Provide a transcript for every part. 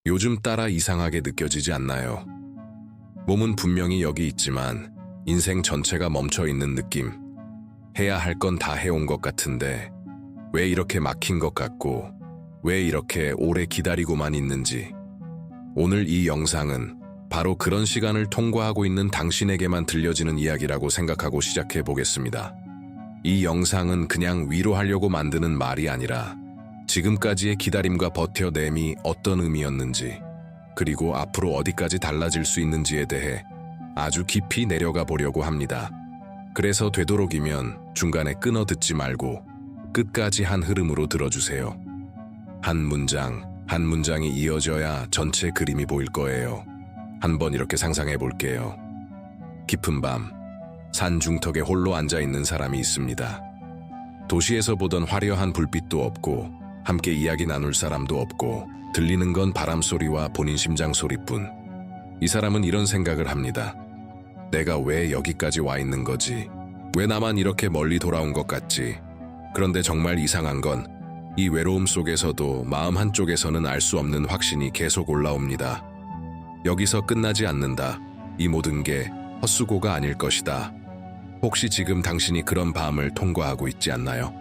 요즘 따라 이상하게 느껴지지 않나요? 몸은 분명히 여기 있지만 인생 전체가 멈춰 있는 느낌. 해야 할 건 다 해온 것 같은데 왜 이렇게 막힌 것 같고 왜 이렇게 오래 기다리고만 있는지. 오늘 이 영상은 바로 그런 시간을 통과하고 있는 당신에게만 들려지는 이야기라고 생각하고 시작해 보겠습니다. 이 영상은 그냥 위로하려고 만드는 말이 아니라 지금까지의 기다림과 버텨냄이 어떤 의미였는지, 그리고 앞으로 어디까지 달라질 수 있는지에 대해 아주 깊이 내려가 보려고 합니다. 그래서 되도록이면 중간에 끊어 듣지 말고 끝까지 한 흐름으로 들어주세요. 한 문장, 한 문장이 이어져야 전체 그림이 보일 거예요. 한번 이렇게 상상해 볼게요. 깊은 밤, 산 중턱에 홀로 앉아있는 사람이 있습니다. 도시에서 보던 화려한 불빛도 없고 함께 이야기 나눌 사람도 없고 들리는 건 바람 소리와 본인 심장 소리뿐. 이 사람은 이런 생각을 합니다. 내가 왜 여기까지 와 있는 거지? 왜 나만 이렇게 멀리 돌아온 것 같지? 그런데 정말 이상한 건 이 외로움 속에서도 마음 한쪽에서는 알 수 없는 확신이 계속 올라옵니다. 여기서 끝나지 않는다. 이 모든 게 헛수고가 아닐 것이다. 혹시 지금 당신이 그런 밤을 통과하고 있지 않나요?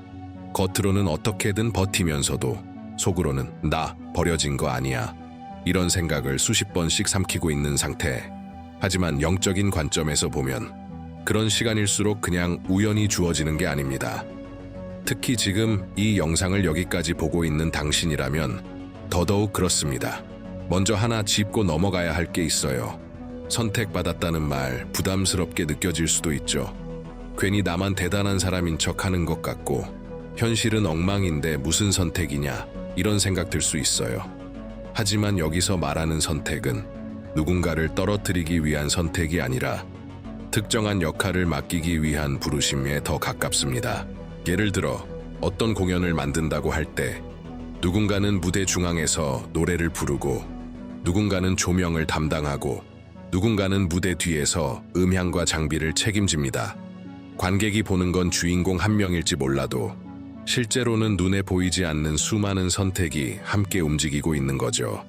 겉으로는 어떻게든 버티면서도 속으로는 나 버려진 거 아니야. 이런 생각을 수십 번씩 삼키고 있는 상태. 하지만 영적인 관점에서 보면 그런 시간일수록 그냥 우연히 주어지는 게 아닙니다. 특히 지금 이 영상을 여기까지 보고 있는 당신이라면 더더욱 그렇습니다. 먼저 하나 짚고 넘어가야 할 게 있어요. 선택받았다는 말 부담스럽게 느껴질 수도 있죠. 괜히 나만 대단한 사람인 척 하는 것 같고 현실은 엉망인데 무슨 선택이냐 이런 생각 들 수 있어요. 하지만 여기서 말하는 선택은 누군가를 떨어뜨리기 위한 선택이 아니라 특정한 역할을 맡기기 위한 부르심에 더 가깝습니다. 예를 들어 어떤 공연을 만든다고 할 때 누군가는 무대 중앙에서 노래를 부르고 누군가는 조명을 담당하고 누군가는 무대 뒤에서 음향과 장비를 책임집니다. 관객이 보는 건 주인공 한 명일지 몰라도 실제로는 눈에 보이지 않는 수많은 선택이 함께 움직이고 있는 거죠.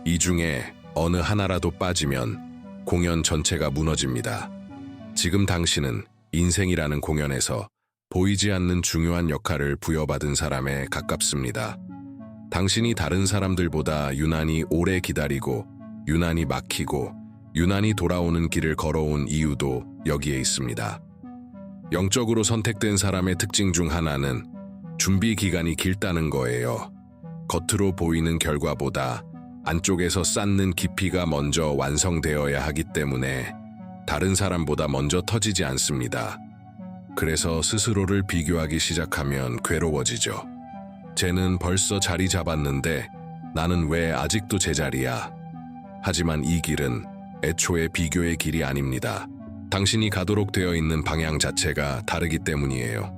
이 중에 어느 하나라도 빠지면 공연 전체가 무너집니다. 지금 당신은 인생이라는 공연에서 보이지 않는 중요한 역할을 부여받은 사람에 가깝습니다. 당신이 다른 사람들보다 유난히 오래 기다리고 유난히 막히고 유난히 돌아오는 길을 걸어온 이유도 여기에 있습니다. 영적으로 선택된 사람의 특징 중 하나는 준비 기간이 길다는 거예요. 겉으로 보이는 결과보다 안쪽에서 쌓는 깊이가 먼저 완성되어야 하기 때문에 다른 사람보다 먼저 터지지 않습니다. 그래서 스스로를 비교하기 시작하면 괴로워지죠. 쟤는 벌써 자리 잡았는데 나는 왜 아직도 제자리야? 하지만 이 길은 애초에 비교의 길이 아닙니다. 당신이 가도록 되어 있는 방향 자체가 다르기 때문이에요.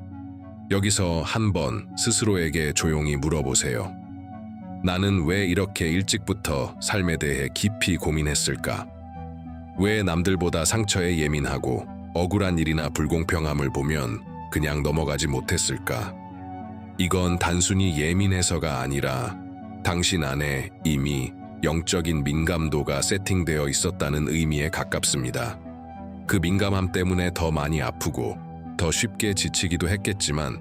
여기서 한번 스스로에게 조용히 물어보세요. 나는 왜 이렇게 일찍부터 삶에 대해 깊이 고민했을까? 왜 남들보다 상처에 예민하고 억울한 일이나 불공평함을 보면 그냥 넘어가지 못했을까? 이건 단순히 예민해서가 아니라 당신 안에 이미 영적인 민감도가 세팅되어 있었다는 의미에 가깝습니다. 그 민감함 때문에 더 많이 아프고 더 쉽게 지치기도 했겠지만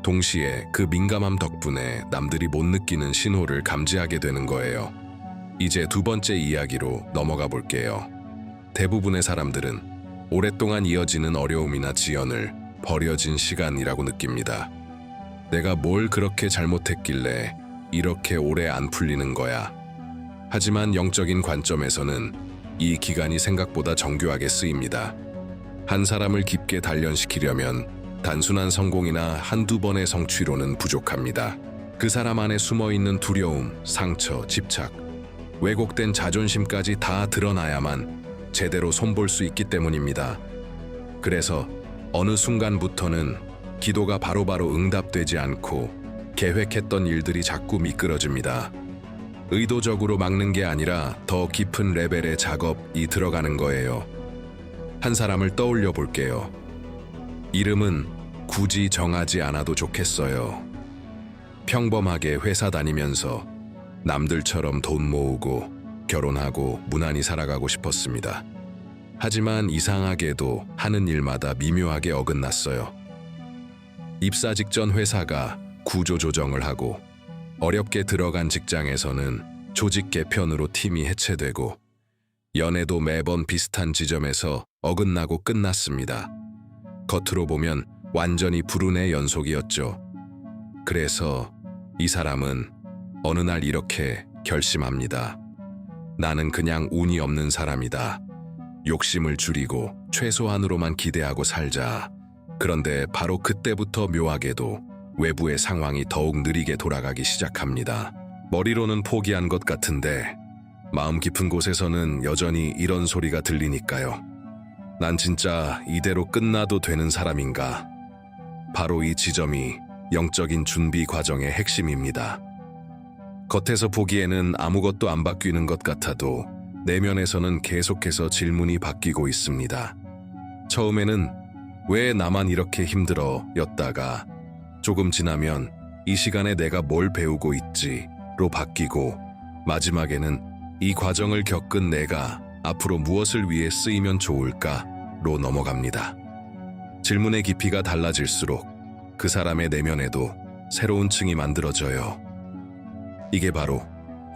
동시에 그 민감함 덕분에 남들이 못 느끼는 신호를 감지하게 되는 거예요. 이제 두 번째 이야기로 넘어가 볼게요. 대부분의 사람들은 오랫동안 이어지는 어려움이나 지연을 버려진 시간이라고 느낍니다. 내가 뭘 그렇게 잘못했길래 이렇게 오래 안 풀리는 거야. 하지만 영적인 관점에서는 이 기간이 생각보다 정교하게 쓰입니다. 한 사람을 깊게 단련시키려면 단순한 성공이나 한두 번의 성취로는 부족합니다. 그 사람 안에 숨어있는 두려움, 상처, 집착, 왜곡된 자존심까지 다 드러나야만 제대로 손볼 수 있기 때문입니다. 그래서 어느 순간부터는 기도가 바로바로 응답되지 않고 계획했던 일들이 자꾸 미끄러집니다. 의도적으로 막는 게 아니라 더 깊은 레벨의 작업이 들어가는 거예요. 한 사람을 떠올려 볼게요. 이름은 굳이 정하지 않아도 좋겠어요. 평범하게 회사 다니면서 남들처럼 돈 모으고 결혼하고 무난히 살아가고 싶었습니다. 하지만 이상하게도 하는 일마다 미묘하게 어긋났어요. 입사 직전 회사가 구조조정을 하고 어렵게 들어간 직장에서는 조직 개편으로 팀이 해체되고 연애도 매번 비슷한 지점에서 어긋나고 끝났습니다. 겉으로 보면 완전히 불운의 연속이었죠. 그래서 이 사람은 어느 날 이렇게 결심합니다. 나는 그냥 운이 없는 사람이다. 욕심을 줄이고 최소한으로만 기대하고 살자. 그런데 바로 그때부터 묘하게도 외부의 상황이 더욱 느리게 돌아가기 시작합니다. 머리로는 포기한 것 같은데 마음 깊은 곳에서는 여전히 이런 소리가 들리니까요. 난 진짜 이대로 끝나도 되는 사람인가? 바로 이 지점이 영적인 준비 과정의 핵심입니다. 겉에서 보기에는 아무것도 안 바뀌는 것 같아도 내면에서는 계속해서 질문이 바뀌고 있습니다. 처음에는 왜 나만 이렇게 힘들어 였다가 조금 지나면 이 시간에 내가 뭘 배우고 있지로 바뀌고 마지막에는 이 과정을 겪은 내가 앞으로 무엇을 위해 쓰이면 좋을까로 넘어갑니다. 질문의 깊이가 달라질수록 그 사람의 내면에도 새로운 층이 만들어져요. 이게 바로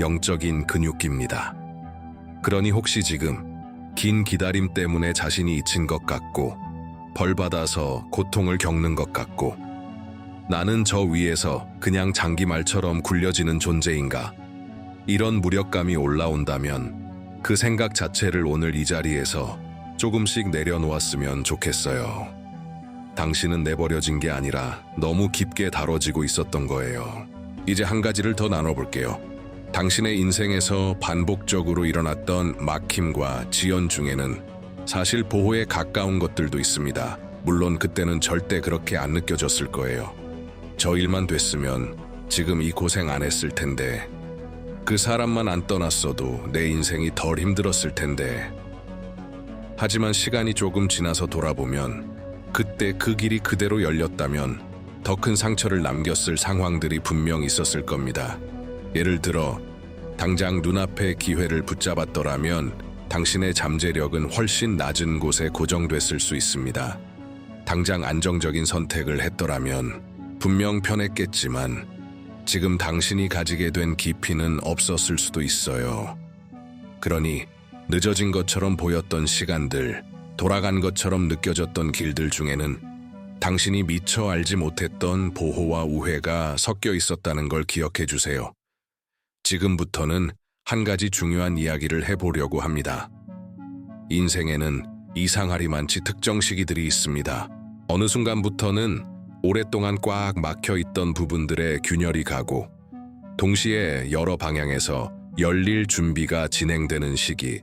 영적인 근육기입니다. 그러니 혹시 지금 긴 기다림 때문에 자신이 잊힌 것 같고 벌받아서 고통을 겪는 것 같고 나는 저 위에서 그냥 장기말처럼 굴려지는 존재인가? 이런 무력감이 올라온다면 그 생각 자체를 오늘 이 자리에서 조금씩 내려놓았으면 좋겠어요. 당신은 내버려진 게 아니라 너무 깊게 다뤄지고 있었던 거예요. 이제 한 가지를 더 나눠볼게요. 당신의 인생에서 반복적으로 일어났던 막힘과 지연 중에는 사실 보호에 가까운 것들도 있습니다. 물론 그때는 절대 그렇게 안 느껴졌을 거예요. 저 일만 됐으면 지금 이 고생 안 했을 텐데, 그 사람만 안 떠났어도 내 인생이 덜 힘들었을 텐데. 하지만 시간이 조금 지나서 돌아보면 그때 그 길이 그대로 열렸다면 더 큰 상처를 남겼을 상황들이 분명 있었을 겁니다. 예를 들어 당장 눈앞의 기회를 붙잡았더라면 당신의 잠재력은 훨씬 낮은 곳에 고정됐을 수 있습니다. 당장 안정적인 선택을 했더라면 분명 편했겠지만 지금 당신이 가지게 된 깊이는 없었을 수도 있어요. 그러니 늦어진 것처럼 보였던 시간들, 돌아간 것처럼 느껴졌던 길들 중에는 당신이 미처 알지 못했던 보호와 우회가 섞여 있었다는 걸 기억해 주세요. 지금부터는 한 가지 중요한 이야기를 해보려고 합니다. 인생에는 이상하리만치 특정 시기들이 있습니다. 어느 순간부터는 오랫동안 꽉 막혀 있던 부분들의 균열이 가고 동시에 여러 방향에서 열릴 준비가 진행되는 시기.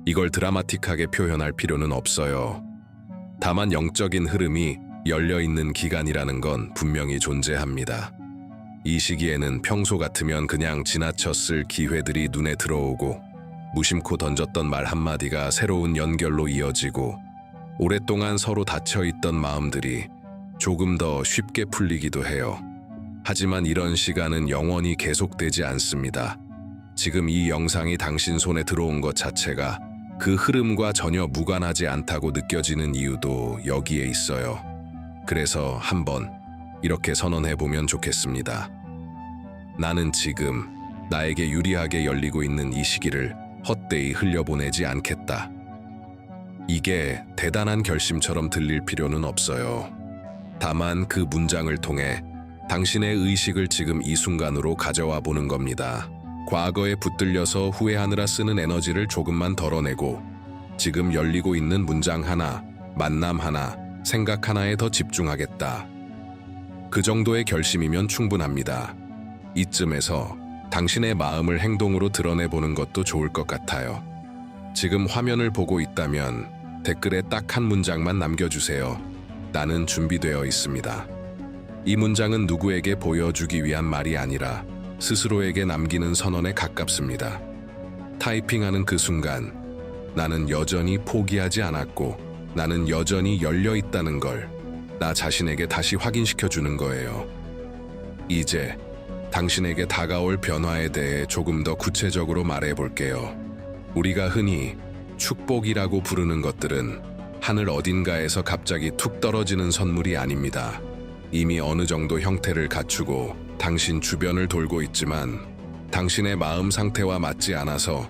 이걸 드라마틱하게 표현할 필요는 없어요. 다만 영적인 흐름이 열려있는 기간이라는 건 분명히 존재합니다. 이 시기에는 평소 같으면 그냥 지나쳤을 기회들이 눈에 들어오고 무심코 던졌던 말 한마디가 새로운 연결로 이어지고 오랫동안 서로 닫혀있던 마음들이 조금 더 쉽게 풀리기도 해요. 하지만 이런 시간은 영원히 계속되지 않습니다. 지금 이 영상이 당신 손에 들어온 것 자체가 그 흐름과 전혀 무관하지 않다고 느껴지는 이유도 여기에 있어요. 그래서 한번 이렇게 선언해보면 좋겠습니다. 나는 지금 나에게 유리하게 열리고 있는 이 시기를 헛되이 흘려보내지 않겠다. 이게 대단한 결심처럼 들릴 필요는 없어요. 다만 그 문장을 통해 당신의 의식을 지금 이 순간으로 가져와 보는 겁니다. 과거에 붙들려서 후회하느라 쓰는 에너지를 조금만 덜어내고 지금 열리고 있는 문장 하나, 만남 하나, 생각 하나에 더 집중하겠다. 그 정도의 결심이면 충분합니다. 이쯤에서 당신의 마음을 행동으로 드러내보는 것도 좋을 것 같아요. 지금 화면을 보고 있다면 댓글에 딱 한 문장만 남겨주세요. 나는 준비되어 있습니다. 이 문장은 누구에게 보여주기 위한 말이 아니라 스스로에게 남기는 선언에 가깝습니다. 타이핑하는 그 순간 나는 여전히 포기하지 않았고 나는 여전히 열려 있다는 걸 나 자신에게 다시 확인시켜 주는 거예요. 이제 당신에게 다가올 변화에 대해 조금 더 구체적으로 말해 볼게요. 우리가 흔히 축복이라고 부르는 것들은 하늘 어딘가에서 갑자기 툭 떨어지는 선물이 아닙니다. 이미 어느 정도 형태를 갖추고 당신 주변을 돌고 있지만 당신의 마음 상태와 맞지 않아서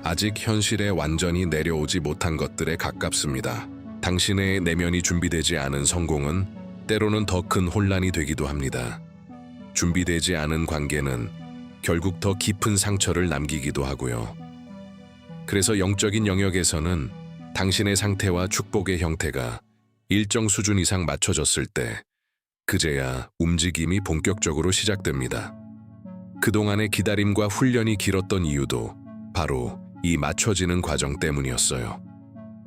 아직 현실에 완전히 내려오지 못한 것들에 가깝습니다. 당신의 내면이 준비되지 않은 성공은 때로는 더 큰 혼란이 되기도 합니다. 준비되지 않은 관계는 결국 더 깊은 상처를 남기기도 하고요. 그래서 영적인 영역에서는 당신의 상태와 축복의 형태가 일정 수준 이상 맞춰졌을 때 그제야 움직임이 본격적으로 시작됩니다. 그동안의 기다림과 훈련이 길었던 이유도 바로 이 맞춰지는 과정 때문이었어요.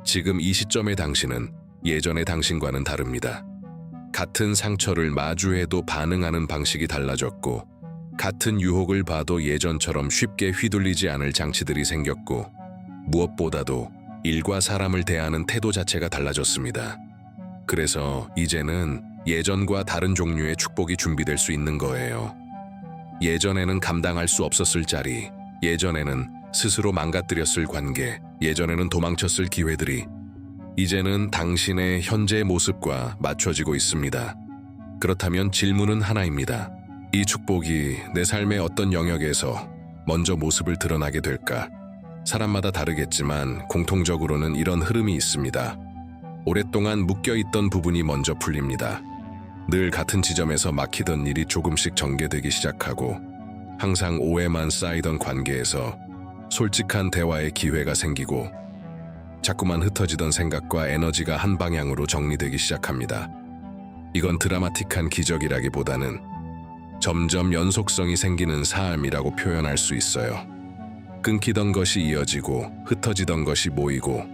지금 이 시점의 당신은 예전의 당신과는 다릅니다. 같은 상처를 마주해도 반응하는 방식이 달라졌고, 같은 유혹을 봐도 예전처럼 쉽게 휘둘리지 않을 장치들이 생겼고, 무엇보다도 일과 사람을 대하는 태도 자체가 달라졌습니다. 그래서 이제는 예전과 다른 종류의 축복이 준비될 수 있는 거예요. 예전에는 감당할 수 없었을 자리, 예전에는 스스로 망가뜨렸을 관계, 예전에는 도망쳤을 기회들이 이제는 당신의 현재 모습과 맞춰지고 있습니다. 그렇다면 질문은 하나입니다. 이 축복이 내 삶의 어떤 영역에서 먼저 모습을 드러나게 될까? 사람마다 다르겠지만 공통적으로는 이런 흐름이 있습니다. 오랫동안 묶여있던 부분이 먼저 풀립니다. 늘 같은 지점에서 막히던 일이 조금씩 전개되기 시작하고, 항상 오해만 쌓이던 관계에서 솔직한 대화의 기회가 생기고, 자꾸만 흩어지던 생각과 에너지가 한 방향으로 정리되기 시작합니다. 이건 드라마틱한 기적이라기보다는 점점 연속성이 생기는 삶이라고 표현할 수 있어요. 끊기던 것이 이어지고, 흩어지던 것이 모이고,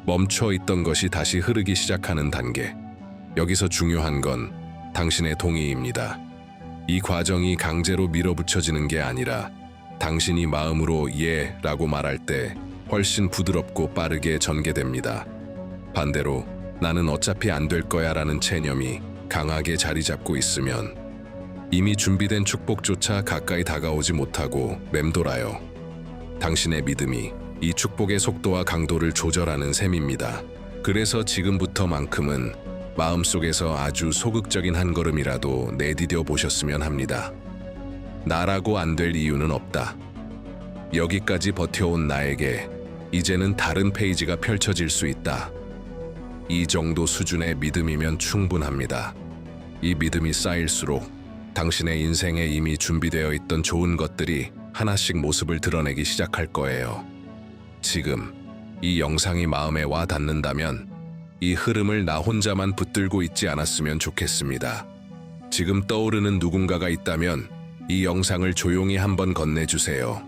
멈춰있던 것이 다시 흐르기 시작하는 단계. 여기서 중요한 건 당신의 동의입니다. 이 과정이 강제로 밀어붙여지는 게 아니라 당신이 마음으로 예 라고 말할 때 훨씬 부드럽고 빠르게 전개됩니다. 반대로 나는 어차피 안 될 거야 라는 체념이 강하게 자리 잡고 있으면 이미 준비된 축복조차 가까이 다가오지 못하고 맴돌아요. 당신의 믿음이 이 축복의 속도와 강도를 조절하는 셈입니다. 그래서 지금부터만큼은 마음속에서 아주 소극적인 한 걸음이라도 내디뎌 보셨으면 합니다. 나라고 안 될 이유는 없다. 여기까지 버텨온 나에게 이제는 다른 페이지가 펼쳐질 수 있다. 이 정도 수준의 믿음이면 충분합니다. 이 믿음이 쌓일수록 당신의 인생에 이미 준비되어 있던 좋은 것들이 하나씩 모습을 드러내기 시작할 거예요. 지금 이 영상이 마음에 와 닿는다면 이 흐름을 나 혼자만 붙들고 있지 않았으면 좋겠습니다. 지금 떠오르는 누군가가 있다면 이 영상을 조용히 한번 건네주세요.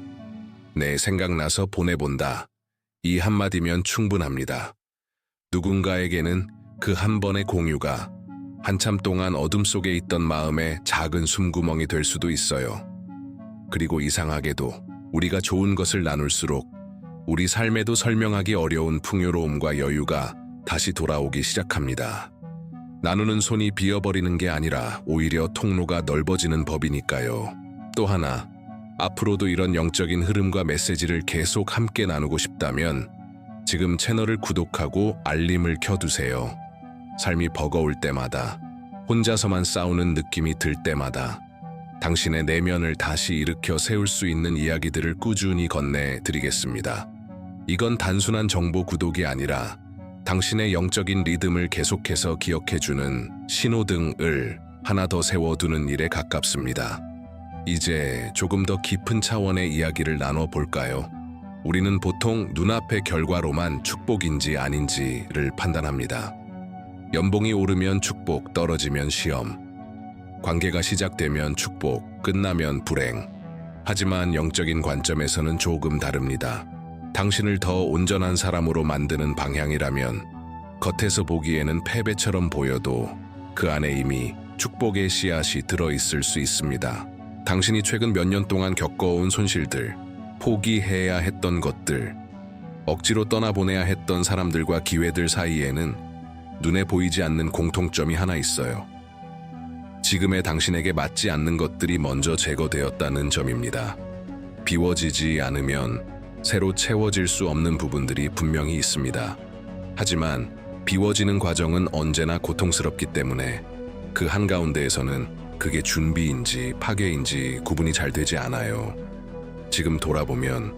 네, 생각나서 보내본다. 이 한마디면 충분합니다. 누군가에게는 그 한 번의 공유가 한참 동안 어둠 속에 있던 마음의 작은 숨구멍이 될 수도 있어요. 그리고 이상하게도 우리가 좋은 것을 나눌수록 우리 삶에도 설명하기 어려운 풍요로움과 여유가 다시 돌아오기 시작합니다. 나누는 손이 비어버리는 게 아니라 오히려 통로가 넓어지는 법이니까요. 또 하나, 앞으로도 이런 영적인 흐름과 메시지를 계속 함께 나누고 싶다면 지금 채널을 구독하고 알림을 켜두세요. 삶이 버거울 때마다, 혼자서만 싸우는 느낌이 들 때마다 당신의 내면을 다시 일으켜 세울 수 있는 이야기들을 꾸준히 건네드리겠습니다. 이건 단순한 정보 구독이 아니라 당신의 영적인 리듬을 계속해서 기억해주는 신호등을 하나 더 세워두는 일에 가깝습니다. 이제 조금 더 깊은 차원의 이야기를 나눠볼까요? 우리는 보통 눈앞의 결과로만 축복인지 아닌지를 판단합니다. 연봉이 오르면 축복, 떨어지면 시험. 관계가 시작되면 축복, 끝나면 불행. 하지만 영적인 관점에서는 조금 다릅니다. 당신을 더 온전한 사람으로 만드는 방향이라면 겉에서 보기에는 패배처럼 보여도 그 안에 이미 축복의 씨앗이 들어있을 수 있습니다. 당신이 최근 몇 년 동안 겪어온 손실들, 포기해야 했던 것들, 억지로 떠나보내야 했던 사람들과 기회들 사이에는 눈에 보이지 않는 공통점이 하나 있어요. 지금의 당신에게 맞지 않는 것들이 먼저 제거되었다는 점입니다. 비워지지 않으면 새로 채워질 수 없는 부분들이 분명히 있습니다. 하지만 비워지는 과정은 언제나 고통스럽기 때문에 그 한가운데에서는 그게 준비인지 파괴인지 구분이 잘 되지 않아요. 지금 돌아보면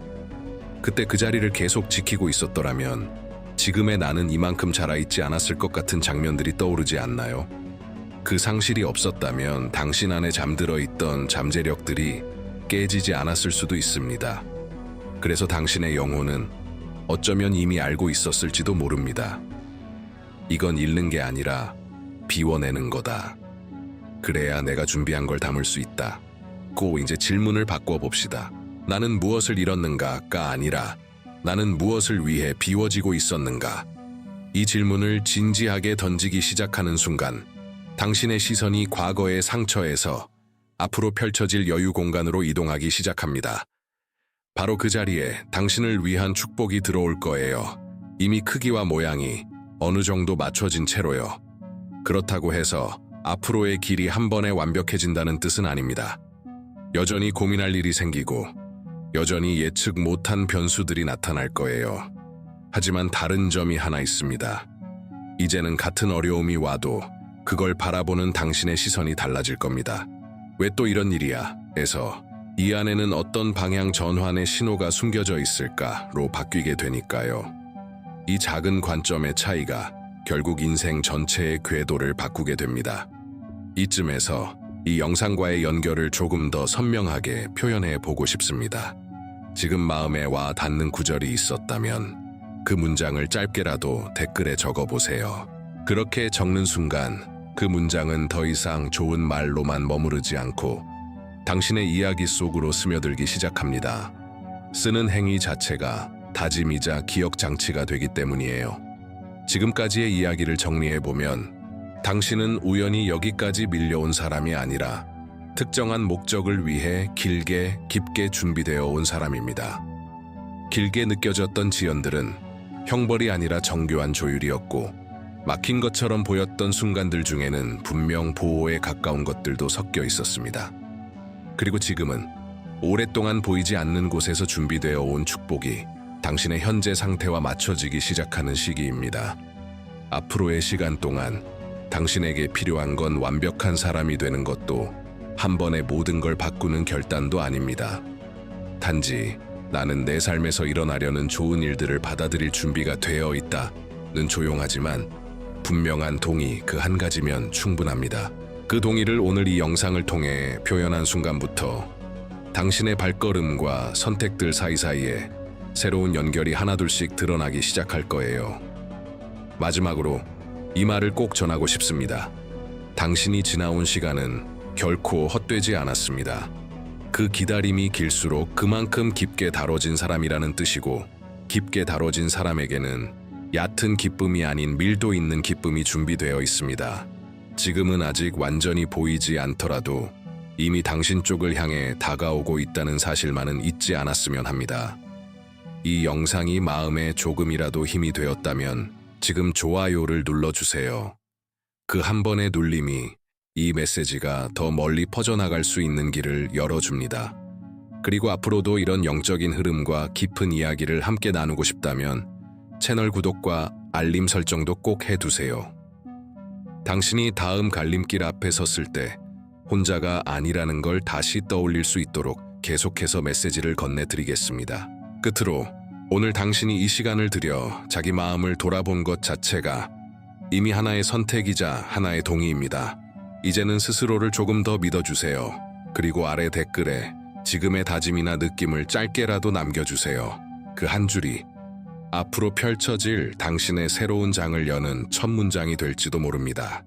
그때 그 자리를 계속 지키고 있었더라면 지금의 나는 이만큼 자라있지 않았을 것 같은 장면들이 떠오르지 않나요? 그 상실이 없었다면 당신 안에 잠들어 있던 잠재력들이 깨지지 않았을 수도 있습니다. 그래서 당신의 영혼은 어쩌면 이미 알고 있었을지도 모릅니다. 이건 잃는 게 아니라 비워내는 거다. 그래야 내가 준비한 걸 담을 수 있다. 고 이제 질문을 바꿔봅시다. 나는 무엇을 잃었는가가 아니라 나는 무엇을 위해 비워지고 있었는가? 이 질문을 진지하게 던지기 시작하는 순간 당신의 시선이 과거의 상처에서 앞으로 펼쳐질 여유 공간으로 이동하기 시작합니다. 바로 그 자리에 당신을 위한 축복이 들어올 거예요. 이미 크기와 모양이 어느 정도 맞춰진 채로요. 그렇다고 해서 앞으로의 길이 한 번에 완벽해진다는 뜻은 아닙니다. 여전히 고민할 일이 생기고 여전히 예측 못한 변수들이 나타날 거예요. 하지만 다른 점이 하나 있습니다. 이제는 같은 어려움이 와도 그걸 바라보는 당신의 시선이 달라질 겁니다. 왜 또 이런 일이야? 에서 이 안에는 어떤 방향 전환의 신호가 숨겨져 있을까로 바뀌게 되니까요. 이 작은 관점의 차이가 결국 인생 전체의 궤도를 바꾸게 됩니다. 이쯤에서 이 영상과의 연결을 조금 더 선명하게 표현해 보고 싶습니다. 지금 마음에 와 닿는 구절이 있었다면 그 문장을 짧게라도 댓글에 적어보세요. 그렇게 적는 순간 그 문장은 더 이상 좋은 말로만 머무르지 않고 당신의 이야기 속으로 스며들기 시작합니다. 쓰는 행위 자체가 다짐이자 기억 장치가 되기 때문이에요. 지금까지의 이야기를 정리해보면 당신은 우연히 여기까지 밀려온 사람이 아니라 특정한 목적을 위해 길게 깊게 준비되어 온 사람입니다. 길게 느껴졌던 지연들은 형벌이 아니라 정교한 조율이었고 막힌 것처럼 보였던 순간들 중에는 분명 보호에 가까운 것들도 섞여 있었습니다. 그리고 지금은 오랫동안 보이지 않는 곳에서 준비되어 온 축복이 당신의 현재 상태와 맞춰지기 시작하는 시기입니다. 앞으로의 시간 동안 당신에게 필요한 건 완벽한 사람이 되는 것도 한 번에 모든 걸 바꾸는 결단도 아닙니다. 단지 나는 내 삶에서 일어나려는 좋은 일들을 받아들일 준비가 되어 있다는 조용하지만 분명한 동의 그 한 가지면 충분합니다. 그 동의를 오늘 이 영상을 통해 표현한 순간부터 당신의 발걸음과 선택들 사이사이에 새로운 연결이 하나둘씩 드러나기 시작할 거예요. 마지막으로 이 말을 꼭 전하고 싶습니다. 당신이 지나온 시간은 결코 헛되지 않았습니다. 그 기다림이 길수록 그만큼 깊게 다뤄진 사람이라는 뜻이고 깊게 다뤄진 사람에게는 얕은 기쁨이 아닌 밀도 있는 기쁨이 준비되어 있습니다. 지금은 아직 완전히 보이지 않더라도 이미 당신 쪽을 향해 다가오고 있다는 사실만은 잊지 않았으면 합니다. 이 영상이 마음에 조금이라도 힘이 되었다면 지금 좋아요를 눌러주세요. 그 한 번의 눌림이 이 메시지가 더 멀리 퍼져나갈 수 있는 길을 열어줍니다. 그리고 앞으로도 이런 영적인 흐름과 깊은 이야기를 함께 나누고 싶다면 채널 구독과 알림 설정도 꼭 해두세요. 당신이 다음 갈림길 앞에 섰을 때 혼자가 아니라는 걸 다시 떠올릴 수 있도록 계속해서 메시지를 건네드리겠습니다. 끝으로 오늘 당신이 이 시간을 들여 자기 마음을 돌아본 것 자체가 이미 하나의 선택이자 하나의 동의입니다. 이제는 스스로를 조금 더 믿어주세요. 그리고 아래 댓글에 지금의 다짐이나 느낌을 짧게라도 남겨주세요. 그 한 줄이 앞으로 펼쳐질 당신의 새로운 장을 여는 첫 문장이 될지도 모릅니다.